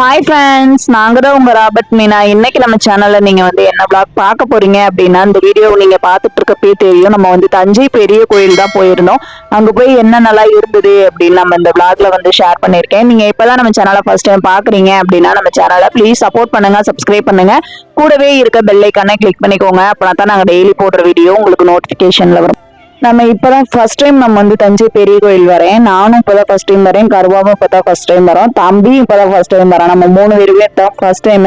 Hi friends, நாங்கள் தான் உங்கள் ராபர்ட் மீனா. இன்னைக்கு நம்ம சேனலில் நீங்கள் என்ன vlog பார்க்க போகிறீங்க அப்படின்னா, இந்த வீடியோ நீங்கள் பார்த்துட்டு இருக்கப்பே தெரியும். நம்ம தஞ்சை பெரிய கோயில் தான் போயிருந்தோம். அங்கே போய் என்னென்னலாம் இருந்தது அப்படின்னு நம்ம இந்த vlogல ஷேர் பண்ணியிருக்கேன். நீங்கள் இப்போ தான் நம்ம சேனலை ஃபர்ஸ்ட் டைம் பார்க்குறீங்க அப்படின்னா நம்ம சேனலை ப்ளீஸ் சப்போர்ட் பண்ணுங்கள், சப்ஸ்கிரைப் பண்ணுங்கள். கூடவே இருக்க பெல் ஐக்கானை கிளிக் பண்ணிக்கோங்க. அப்போனா தான் நாங்கள் டெய்லி போடுற வீடியோ உங்களுக்கு நோட்டிஃபிகேஷனில் வரும். நம்ம இப்பதான் ஃபர்ஸ்ட் டைம் நம்ம தஞ்சை பெரிய கோயில் வரேன். நானும் இப்பதான் ஃபர்ஸ்ட் டைம் வரேன். கருவாவும் இப்பதான் ஃபர்ஸ்ட் டைம் வரோம். தம்பியும் இப்பதான் ஃபர்ஸ்ட் டைம் வரான். நம்ம 3 பேருமே தான் ஃபர்ஸ்ட் டைம்.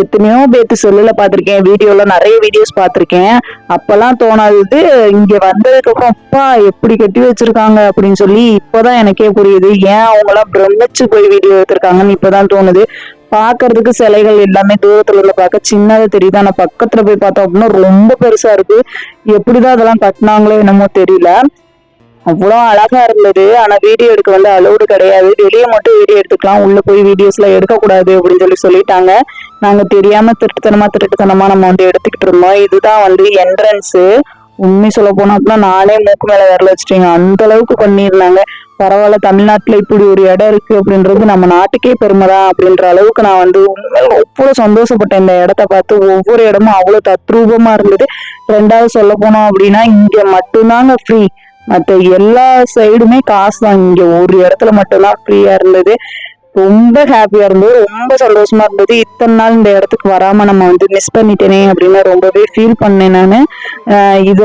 எத்தனையோ பேத்து செல்லுல பாத்திருக்கேன், வீடியோல நிறைய வீடியோஸ் பாத்திருக்கேன். அப்பெல்லாம் தோணாது, இங்க வந்ததுக்கு அப்புறம் அப்பா எப்படி கட்டி வச்சிருக்காங்க அப்படின்னு சொல்லி இப்பதான் எனக்கே புரியுது. ஏன் அவங்க எல்லாம் பிரமிச்சு போய் வீடியோ எடுத்திருக்காங்கன்னு இப்பதான் தோணுது. பாக்குறதுக்கு சிலைகள் எல்லாமே தூரத்துல இருந்து பார்க்க சின்னதா தெரியுது. ஆனா பக்கத்துல போய் பார்த்தோம் அப்படின்னா ரொம்ப பெருசா இருக்கு. எப்படிதான் அதெல்லாம் கட்டினாங்களோ என்னமோ தெரியல. அவ்வளோ அழகா இருந்தது. ஆனா வீடியோ எடுக்க அலோடு கிடையாது. வெளியே மட்டும் வீடியோ எடுத்துக்கலாம், உள்ள போய் வீடியோஸ் எல்லாம் எடுக்கக்கூடாது அப்படின்னு சொல்லிட்டாங்க. நாங்க தெரியாம திருட்டுத்தனமா நம்ம எடுத்துக்கிட்டு இருந்தோம். இதுதான் என்ட்ரன்ஸ். உண்மை சொல்ல போனா நானே மூக்கு மேல விரல வச்சுட்டீங்க, அந்த அளவுக்கு பண்ணிருந்தாங்க. பரவாயில்ல, தமிழ்நாட்டுல இப்படி ஒரு இடம் இருக்கு அப்படின்றது நம்ம நாட்டுக்கே பெருமைதான் அப்படின்ற அளவுக்கு நான் உண்மையில அவ்வளவு சந்தோஷப்பட்டேன். இந்த இடத்த பார்த்து ஒவ்வொரு இடமும் அவ்வளவு தத்ரூபமா இருந்தது. ரெண்டாவது சொல்ல போனோம் அப்படின்னா இங்க மட்டும்தாங்க ஃப்ரீ, மற்ற எல்லா சைடுமே காசு தான். இங்க ஒரு இடத்துல மட்டும்தான் ஃப்ரீயா இருந்தது. ரொம்ப ஹாப்பியா இருந்தது, ரொம்ப சந்தோஷமா இருந்தது. இத்தனை நாள் இந்த இடத்துக்கு வராம நம்ம மிஸ் பண்ணிட்டேனே அப்படின்னு ரொம்பவே ஃபீல் பண்ணேன் நானு. இத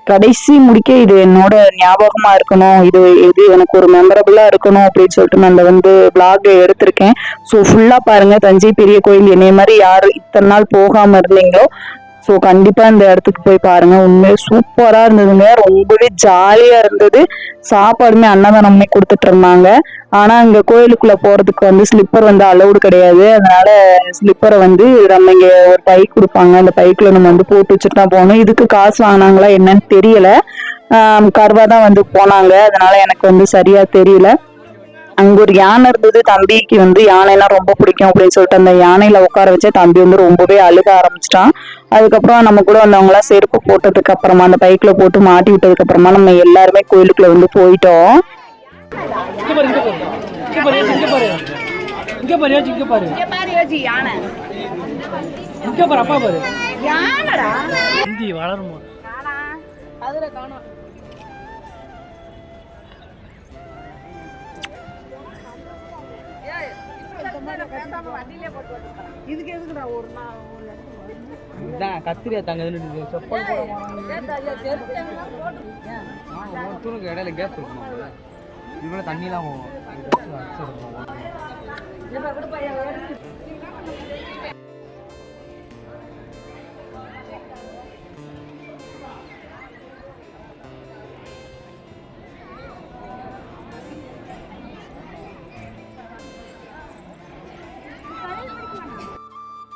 கடைசி முடிக்க இது என்னோட ஞாபகமா இருக்கணும், இது எனக்கு ஒரு மெமரபிளா இருக்கணும் அப்படின்னு சொல்லிட்டு நான் vlog எடுத்திருக்கேன். ஸோ ஃபுல்லா பாருங்க. தஞ்சை பெரிய கோயில் என்னைய மாதிரி யாரு இத்தனை நாள் போகாம இருந்தீங்களோ ஸோ கண்டிப்பா இந்த இடத்துக்கு போய் பாருங்க. உண்மையே சூப்பரா இருந்ததுங்க, ரொம்பவே ஜாலியா இருந்தது. சாப்பாடுமே அன்னதானமே கொடுத்துட்டு இருந்தாங்க. ஆனா இங்க கோயிலுக்குள்ள போறதுக்கு ஸ்லிப்பர் அலௌடு கிடையாது. அதனால ஸ்லிப்பரை நம்ம இங்க ஒரு பைக் கொடுப்பாங்க, அந்த பைக்ல நம்ம போட்டு வச்சுட்டு தான் போகணும். இதுக்கு காசு வாங்கினாங்களா என்னன்னு தெரியல. கருவா தான் போனாங்க, அதனால எனக்கு சரியா தெரியல. அங்க ஒரு யானை இருந்தது. தம்பிக்கு யானைனா ரொம்ப பிடிக்கும் அப்படின்னு சொல்லிட்டு அந்த யானையில உட்கார வச்ச தம்பி ரொம்பவே அழுக ஆரம்பிச்சிட்டான். அதுக்கப்புறம் நம்ம கூட வந்தவங்க எல்லாம் செருப்பு போட்டதுக்கு அப்புறமா அந்த பைக்ல போட்டு மாட்டி விட்டதுக்கு அப்புறமா நம்ம எல்லாருமே கோயிலுக்குள்ள போயிட்டோம். கத்திரியா தாங்க இடையில கேப் இருக்கும், இவ்வளவு தண்ணிலாம்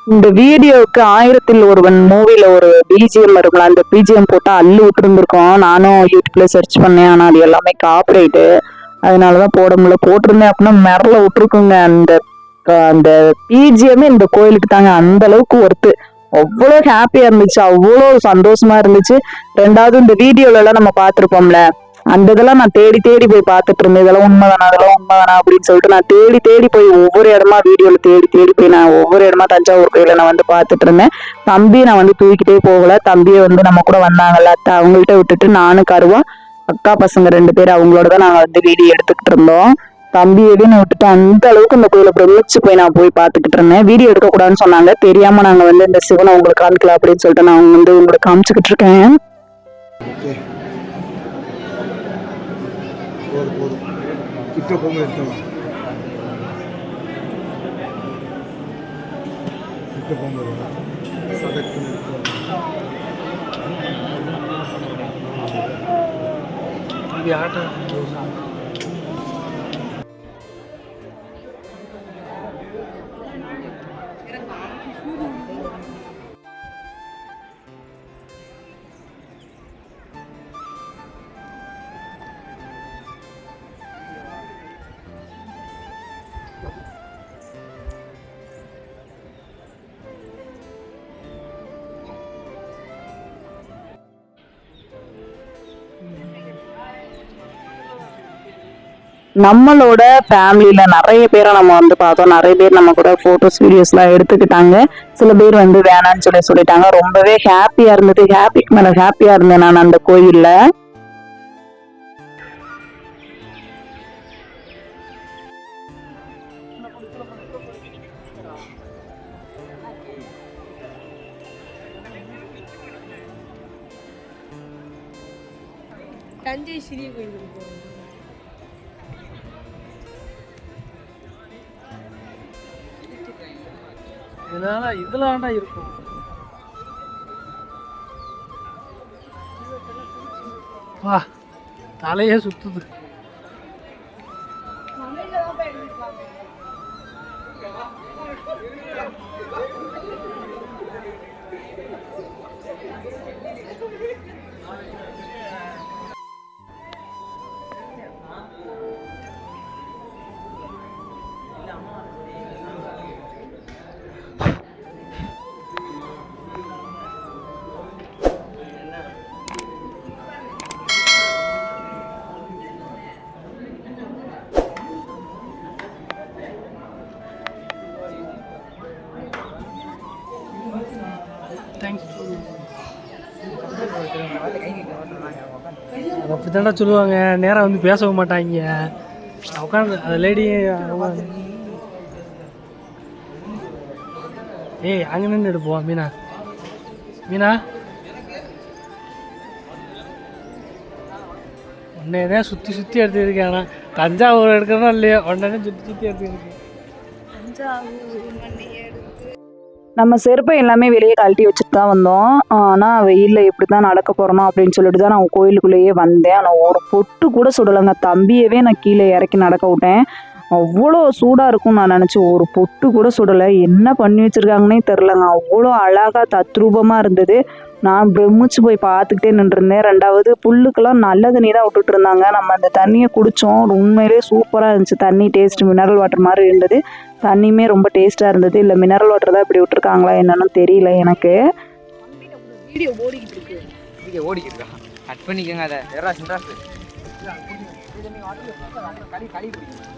இந்த வீடியோவுக்கு 1000ல் ஒருவன் மூவில ஒரு பிஜிஎம் இருக்குல்ல, அந்த பிஜிஎம் போட்டா அள்ளு விட்டுருந்துருக்கோம். நானும் யூடியூப்ல சர்ச் பண்ணேன், ஆனா அது எல்லாமே காப்பிரைட்டு, அதனாலதான் போட முடியல. போட்டிருந்தேன் அப்படின்னா மிரள விட்டுருக்குங்க. அந்த அந்த பிஜிஎம் இந்த கோயிலுக்கு தாங்க அந்த அளவுக்கு ஒர்த்து. அவ்வளோ ஹாப்பியா இருந்துச்சு, அவ்வளோ சந்தோஷமா இருந்துச்சு. ரெண்டாவது இந்த வீடியோல எல்லாம் நம்ம பார்த்திருப்போம்ல, அந்த இதெல்லாம் நான் தேடி தேடி போய் பார்த்துட்டு இருந்தேன். இதெல்லாம் உண்மைதானா, அதெல்லாம் உண்மைதானா அப்படின்னு சொல்லிட்டு நான் தேடி தேடி போய் ஒவ்வொரு இடமா வீடியோல தேடி தேடி போய் நான் ஒவ்வொரு இடமா தஞ்சாவூர் கோயில நான் பார்த்துட்டு இருந்தேன். தம்பியை நான் தூக்கிட்டே போகல. தம்பியை நம்ம கூட வந்தாங்கல்ல அத்தை, அவங்கள்ட்ட விட்டுட்டு நானும் கருவா அக்கா பசங்க 2 பேர் அவங்களோட தான் நாங்க வீடியோ எடுத்துக்கிட்டு இருந்தோம். தம்பியவே நான் விட்டுட்டு அந்த அளவுக்கு இந்த கோயிலை பிரமிச்சு போய் நான் போய் பார்த்துக்கிட்டு இருந்தேன். வீடியோ எடுக்கக்கூடாதுன்னு சொன்னாங்க, தெரியாம நாங்க இந்த சிவனை உங்களுக்கு காமிக்கலாம் அப்படின்னு சொல்லிட்டு நான் உங்களுக்கு காமிச்சுக்கிட்டு இருக்கேன். கிட்ட போங்க, கிட்ட போங்க. இது ஆட்டோ நம்மளோட ஃபேமிலியில நிறைய பேரை நம்ம வந்து பார்த்தோம். நிறைய பேர் நம்ம கூட போட்டோஸ் வீடியோஸ்லாம் எடுத்துக்கிட்டாங்க. சில பேர் வந்து வேணான்னு சொல்லிட்டாங்க. ரொம்பவே ஹாப்பியா இருந்தது. ஹாப்பிக்கு மேல ஹாப்பியா இருந்தேன் நான் அந்த கோயில்ல. தஞ்சை சிறிய கோயிலுக்கு போகிறோம். இதனால இதெல்லாம் இருக்கும். வா, தலையே சுத்துது. அப்படித்தாண்டா சொல்லுவாங்க. நேராக வந்து பேசவும் மாட்டாங்க. உட்காந்து அந்த லேடி ஏய் அங்கே நின்று எடுப்போம். மீனா மீனா உன்னையே சுற்றி சுற்றி எடுத்துருக்கேன். ஆனால் தஞ்சாவூர் எடுக்கணும் இல்லையோ உடனே சுற்றி சுற்றி எடுத்துருக்கு. நம்ம செருப்பை எல்லாமே வெளியே கழட்டி வச்சுட்டு தான் வந்தோம். ஆனால் வெயிலில் எப்படி தான் நடக்க போகிறோம் அப்படின்னு சொல்லிட்டு தான் நான் கோயிலுக்குள்ளேயே வந்தேன். ஆனால் ஒரு பொட்டு கூட சுடலைங்க. தம்பியவே நான் கீழே இறக்கி நடக்க விட்டேன். அவ்வளோ சூடாக இருக்கும்னு நான் நினச்சேன். ஒரு பொட்டு கூட சுடலை. என்ன பண்ணி வச்சுருக்காங்கன்னே தெரிலங்க. அவ்வளோ அழகாக தத்ரூபமாக இருந்தது. நான் பிரமிச்சு போய் பார்த்துக்கிட்டே நின்றுருந்தேன். ரெண்டாவது புல்லுக்கெல்லாம் நல்ல தண்ணி தான் விட்டுட்டு இருந்தாங்க. நம்ம அந்த தண்ணியை குடித்தோம். உண்மையிலே சூப்பராக இருந்துச்சு. தண்ணி டேஸ்ட் மினரல் வாட்டர் மாதிரி இருந்தது. தண்ணியுமே ரொம்ப டேஸ்ட்டாக இருந்தது. இல்லை மினரல் வாட்டர் தான் இப்படி விட்டுருக்காங்களா என்னன்னு தெரியல எனக்கு. வீடியோ ஓடிக்கிட்டு இருக்கு. வீடியோ ஓடிக்கிட்டு இருக்கா? கட் பண்ணிக்கோங்க அதை. எராஸ் இன்ட்ராஸ் களி களி பிடிக்கும்.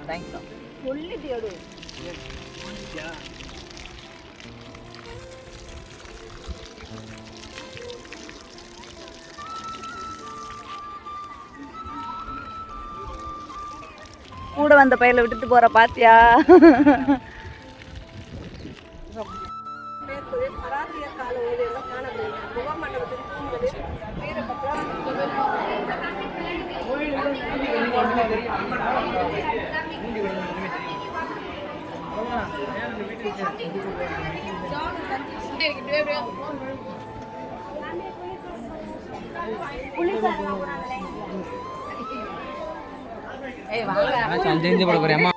தேங்க்ஸ். சொல்லிட்டியோடு கூட வந்த பையில விட்டுட்டு போற பாத்தியா? அஞ்சு போட போறேன். அம்மா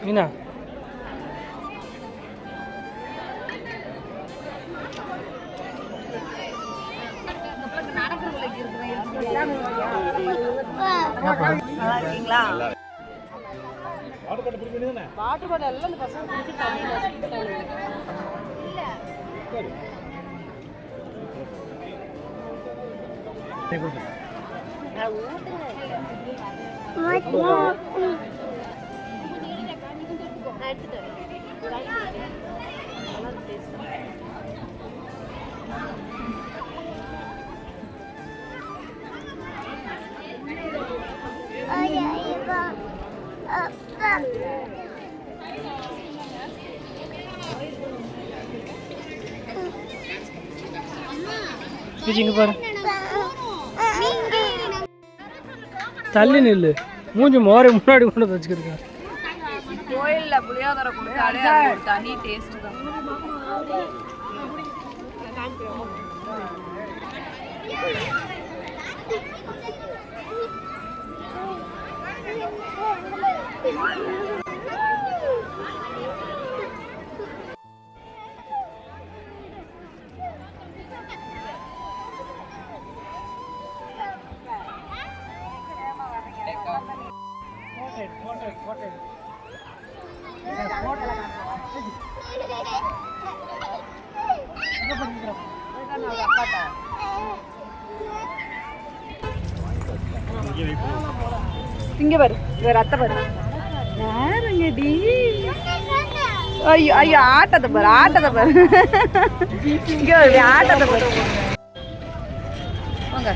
மீனா வாட்டர் பாட்டில் எல்லாம் இந்த பசங்க குடிச்சு தண்ணி இங்க பாரு. தள்ளி நில்லு. மூஞ்சி மோரை முன்னாடி கொண்டு வந்து வச்சுக்கிருக்கேன். கோயில்ல புளியோதரை கொடுத்தாலே அது ஒரு தனி டேஸ்ட் தான். இங்க பாரு, இவர் அத்தை பாரு. யாருங்கடி? ஐயோ ஐயோ, ஆட்டத்தை பாரு, ஆட்டத்தை பாரு. இங்க பாரு, ஆட்டத்தை பாரு. வாங்க.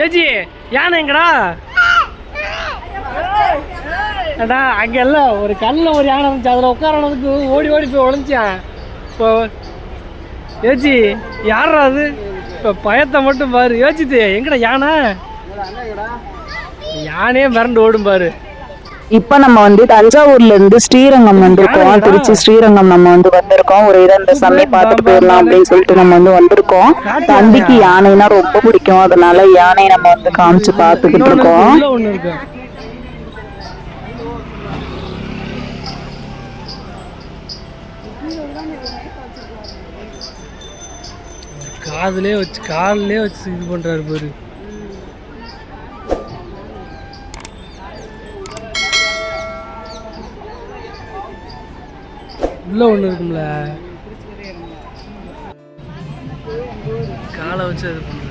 ஏஜி யானை எங்கடா? அடா அங்கெல்லாம் ஒரு கல்லில் ஒரு யானை இருந்துச்சு, அதில் உட்காரனதுக்கு ஓடி ஓடி போய் உழைஞ்சான். இப்போ ஏஜி யாரா அது? இப்போ பயத்தை மட்டும் பாரு. யோசித்து எங்கடா யானை? யானையே மிரண்டு ஓடும் பாரு. இப்ப நம்ம வந்து தஞ்சாவூர்ல இருந்து ஸ்ரீரங்கம் வந்திருக்கோம். திருச்சி ஸ்ரீரங்கம் நம்ம வந்து வந்திருக்கோம். ஒரு 2 சாமி பார்த்துட்டு போயிடலாம் அப்படின்னு சொல்லிட்டு நம்ம வந்து வந்திருக்கோம். தம்பிக்கு யானைனா ரொம்ப பிடிக்கும், அதனால யானை நம்ம வந்து காமிச்சு பார்த்துக்கிட்டு இருக்கோம். ஒன்று இருக்கு. காதுலேயே வச்சு காலிலே வச்சு இது பண்றாரு பாரு. உள்ள ஒண்ணு இருக்கும்ல, காலை வச்சு அது பண்றது.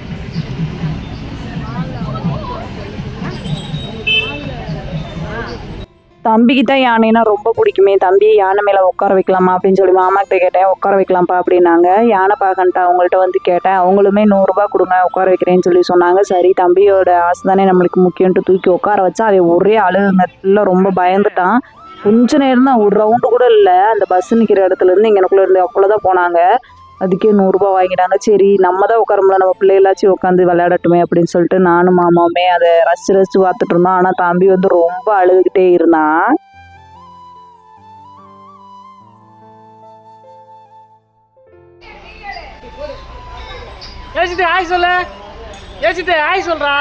தம்பிக்கு தான் யானைனா ரொம்ப பிடிக்குமே. தம்பி யானை மேல உட்கார வைக்கலாமா அப்படின்னு சொல்லி மாமா கிட்ட கேட்டேன். உட்கார வைக்கலாம்ப்பா அப்படின்னாங்க. யானை பார்க்கன்ட்டு அவங்கள்ட்ட வந்து கேட்டேன். அவங்களுமே 100 ரூபாய் கொடுங்க உட்கார வைக்கிறேன்னு சொல்லி சொன்னாங்க. சரி, தம்பியோட ஆசை தானே நம்மளுக்கு முக்கியம்ட்டு தூக்கி உட்கார வச்சா அவன் ஒரே அழுகுங்க. இல்லை, ரொம்ப பயந்துட்டான். கொஞ்ச நேரம் தான், ஒரு ரவுண்டு கூட இல்லை. அந்த பஸ் நிற்கிற இடத்துல இருந்து இங்கனக்குள்ள இருந்து அவ்வளோதான் போனாங்க. அதுக்கே 100 ரூபாய் வாங்கிட்டாங்க. சரி, நம்ம தான் உட்கார முடியல, நம்ம பிள்ளைகளாச்சும் உட்காந்து விளையாடட்டுமே அப்படின்னு சொல்லிட்டு நானும் மாமாவுமே அதை ரசிச்சு ரசிச்சு பார்த்துட்டு இருந்தோம். ஆனால் தம்பி வந்து ரொம்ப அழுதுகிட்டே இருந்தான். யோசித்து ஆய் சொல்ல, யோசித்து ஆய் சொல்றா.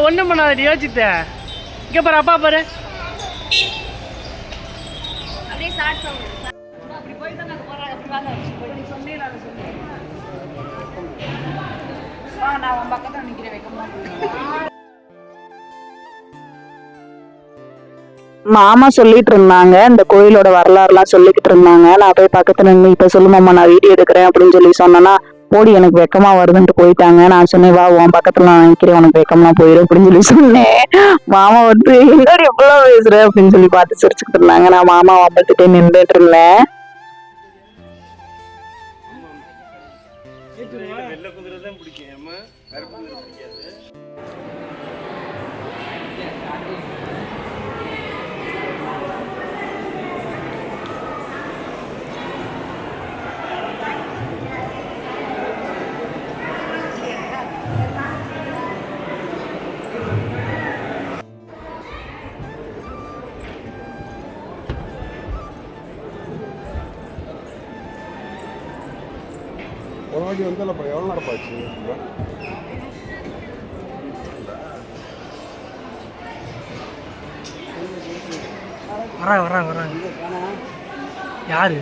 ஒன்றும் பண்ணாதடி யோசித்த. இங்கே பாரு, அப்பா பாரு. மாமா சொல்லிட்டு இருந்தாங்க, இந்த கோயிலோட வரலாறுலாம் சொல்லிக்கிட்டு இருந்தாங்க. நான் போய் பக்கத்துல நின்று இப்ப சொல்லுமாம்மா நான் வீடியோ எடுக்கிறேன் அப்படின்னு சொல்லி சொன்னேன்னா, போடி எனக்கு வெக்கமா வருதுன்ட்டு போயிட்டாங்க. நான் சொன்னேன், வா உன் பக்கத்துல நான் நினைக்கிறேன், உனக்கு வெக்கமா போயிடும் அப்படின்னு சொல்லி சொன்னேன். மாமா வந்து என்னடி எப்படிலாம் பேசுற அப்படின்னு சொல்லி பார்த்து சிரிச்சுக்கிட்டு இருந்தாங்க. நான் மாமா வம்பத்துட்டே நின்றுட்டு இருந்தேன். வெள்ளை குதிரை தான் பிடிக்கும், கருப்பு குதிரை பிடிக்காது. ஒரு வாட்டி வந்தாலப்பா எவ்வளோ நடப்பாச்சு? வராங்க. யாரு?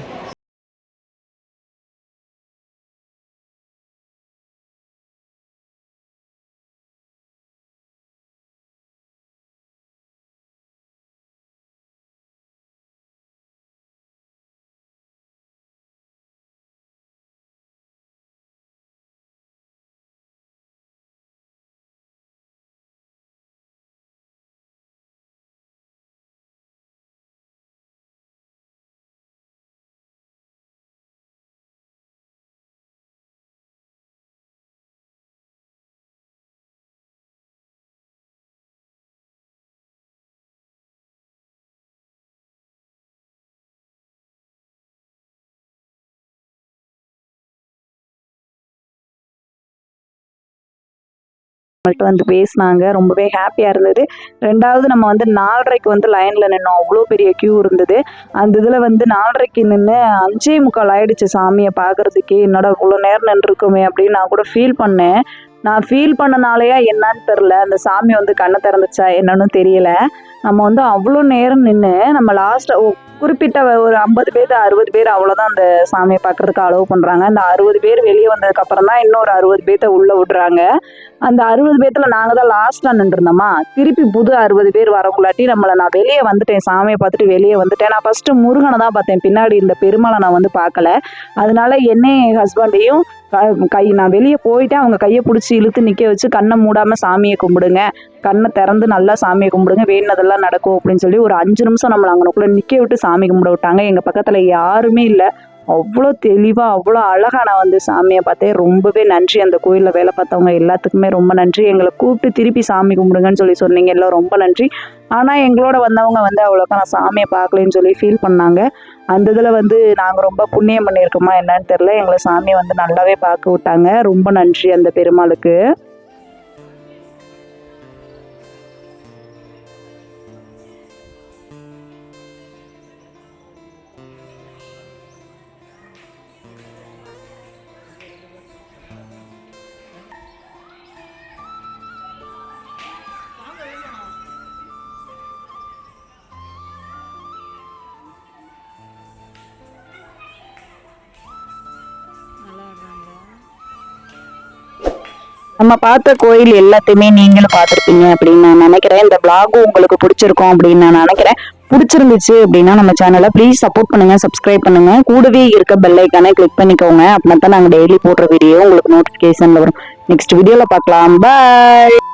நம்மள்ட்ட வந்து பேசினாங்க. ரொம்பவே ஹாப்பியாக இருந்தது. 2வது நம்ம வந்து 4:30க்கு வந்து லைனில் நின்னோம். அவ்வளோ பெரிய க்யூ இருந்தது. அந்த இதில் வந்து 4:30க்கு நின்று 5:45 ஆயிடுச்சு சாமியை பார்க்குறதுக்கே. என்னடா இவ்வளோ நேரம் நின்றுருக்குமே அப்படின்னு நான் கூட ஃபீல் பண்ணேன். நான் ஃபீல் பண்ணனாலேயா என்னன்னு தெரில, அந்த சாமி வந்து கண்ணை திறந்துச்சா என்னன்னு தெரியல. நம்ம வந்து அவ்வளோ நேரம் நின்று நம்ம லாஸ்ட்டாக குறிப்பிட்ட ஒரு 50 பேர் 60 பேர் அவ்வளோதான் அந்த சாமியை பார்க்குறதுக்கு அலோவ் பண்ணுறாங்க. அந்த 60 பேர் வெளியே வந்ததுக்கப்புறம் தான் இன்னொரு 60 பேர்த்த உள்ளே விடுறாங்க. அந்த 60 பேர்த்துல நாங்கள் தான் லாஸ்ட்டாக நின்றுருந்தோமா, திருப்பி புது 60 பேர் வரக்குள்ளாட்டி நான் வெளியே வந்துட்டேன். சாமியை பார்த்துட்டு வெளியே வந்துட்டேன். நான் ஃபஸ்ட்டு முருகனை தான் பார்த்தேன், பின்னாடி இந்த பெருமாளை நான் வந்து பார்க்கல. அதனால என்னையும் என் ஹஸ்பண்டையும் நான் வெளியே போயிட்டேன். அவங்க கையை பிடிச்சி இழுத்து நிற்க வச்சு கண்ணை மூடாமல் சாமியை கும்பிடுங்க, கண்ணை திறந்து நல்லா சாமியை கும்பிடுங்க, வேணுனதெல்லாம் நடக்கும் அப்படின்னு சொல்லி ஒரு 5 நிமிஷம் நம்மளை அங்கனக்குள்ளே நிற்க விட்டு சாமி கும்பிட விட்டாங்க. எங்கள் பக்கத்தில் யாருமே இல்லை. அவ்வளோ தெளிவாக அவ்வளோ அழகாக நான் வந்து சாமியை பார்த்தேன். ரொம்பவே நன்றி. அந்த கோயிலில் வேலை பார்த்தவங்க எல்லாத்துக்குமே ரொம்ப நன்றி. எங்களை கூப்பிட்டு திருப்பி சாமி கும்பிடுங்கன்னு சொல்லி சொன்னீங்க, எல்லாம் ரொம்ப நன்றி. ஆனால் எங்களோட வந்தவங்க வந்து அவ்வளோக்கா நான் சாமியை பார்க்கலன்னு சொல்லி ஃபீல் பண்ணாங்க. அந்த இதில் வந்து நாங்கள் ரொம்ப புண்ணியம் பண்ணியிருக்கோமா என்னன்னு தெரில, எங்களை சாமியை வந்து நல்லாவே பார்க்க விட்டாங்க. ரொம்ப நன்றி அந்த பெருமாளுக்கு. நம்ம பார்த்த கோயில் எல்லாத்தையுமே நீங்களும் பார்த்துருப்பீங்க அப்படின்னு நான் நினைக்கிறேன். இந்த vlog உங்களுக்கு பிடிச்சிருக்கும் அப்படின்னு நான் நினைக்கிறேன். பிடிச்சிருந்துச்சு அப்படின்னா நம்ம சேனலை ப்ளீஸ் சப்போர்ட் பண்ணுங்க, சப்ஸ்கிரைப் பண்ணுங்க, கூடவே இருக்க பெல் ஐக்கானை கிளிக் பண்ணிக்கோங்க. அப்படின்னா தான் நாங்கள் டெய்லி போடுற வீடியோ உங்களுக்கு நோட்டிஃபிகேஷன்ல வரும். நெக்ஸ்ட் வீடியோவில் பார்க்கலாம். பாய்.